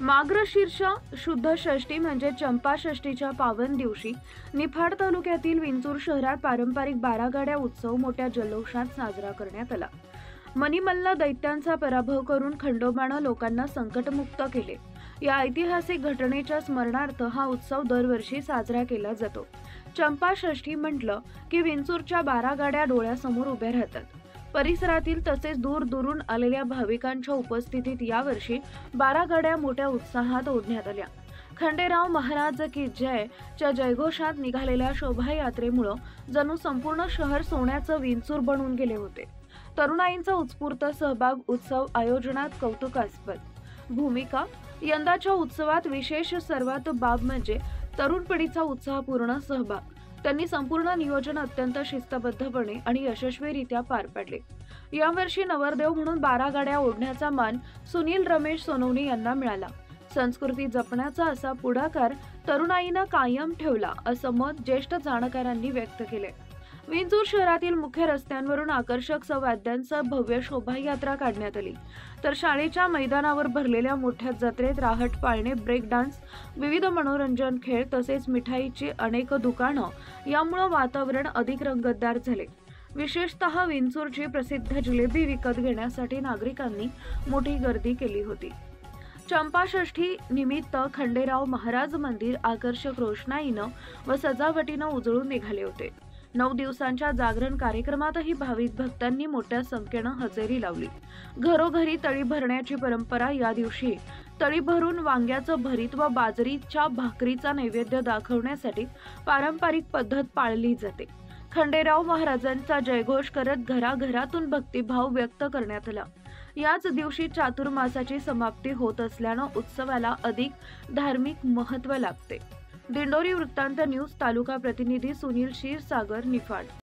मार्गशीर्ष शुद्ध षष्ठी म्हणजे चंपा षष्ठीच्या पावन दिवशी निफाड तालुक्यातील विंचूर शहरात पारंपरिक 12 गाड्या उत्सव मोठ्या जल्लोषात साजरा करण्यात आला। मणिमल्ल दैत्यांचा पराभव करून खंडोबानं लोकांना संकटमुक्त केले। या ऐतिहासिक घटनेच्या स्मरणार्थ हा उत्सव दरवर्षी साजरा केला जातो। चंपा षष्ठी म्हटलं की विंचूरच्या 12 गाड्या डोळ्यासमोर उभ्या राहतात। परिसरातील तसेच दूर दूरून आलेल्या भाविकांच्या उपस्थितीत यावर्षी 12 गाड्या मोठ्या उत्साहात ओढण्यात आल्या। खंडेराव महाराज की जय च्या जयघोषात निघालेल्या शोभायात्रेमुळे जणू संपूर्ण शहर सोन्याचं विंचूर बनून गेले होते। तरुणाईंचा उत्स्फूर्त सहभाग उत्सव आयोजनात कौतुकास्पद भूमिका। यंदाच्या उत्सवात विशेष सर्वात बाब म्हणजे तरुण पिढीचा उत्साहपूर्ण सहभाग। त्यांनी संपूर्ण नियोजन अत्यंत शिस्तबद्धपणे आणि यशस्वीरित्या पार पाडले। यावर्षी नवरदेव म्हणून 12 गाड्या ओढण्याचा मान सुनील रमेश सोनवणे यांना मिळाला। संस्कृती जपण्याचा असा पुढाकार तरुणाईनं कायम ठेवला असं मत ज्येष्ठ जाणकारांनी व्यक्त केले। विंचूर शहरातील मुख्य रस्त्यांवरून आकर्षक वाद्यांसह भव्य शोभायात्रा काढण्यात आली, तर शाळेच्या मैदानावर भरलेल्या मोठ्या जत्रेत राहट पाळणे, ब्रेक डान्स, विविध मनोरंजन खेळ तसेच मिठाईची अनेक दुकानं यामुळे वातावरण अधिक रंगतदार झाले। विशेषतः विंचूरची प्रसिद्ध जिलेबी विकत घेण्यासाठी नागरिकांनी मोठी गर्दी केली होती। चंपा षष्ठी निमित्त खंडेराव महाराज मंदिर आकर्षक रोषणाईनं व सजावटीनं उजळून निघाले होते। 9 दिवसांच्या जागरण कार्यक्रमातही भाविक भक्तांनी मोठ्या संख्येनं हजेरी लावली। घरोघरी तळी भरण्याची परंपरा। या दिवशी तळी भरून वांग्याचं भरीत व बाजरीच्या भाकरीचा नैवेद्य दाखवण्यासाठी पारंपरिक पद्धत पाळली जाते। खंडेराव महाराजांचा जयघोष करत घराघरातून भक्तिभाव व्यक्त करण्यात आला। याच दिवशी चातुर्मासाची समाप्ती होत असल्यानं उत्सवाला अधिक धार्मिक महत्त्व लाभते। दिंडोरी वृत्तांत न्यूज तालुका प्रतिनिधी सुनील क्षीरसागर निफाड।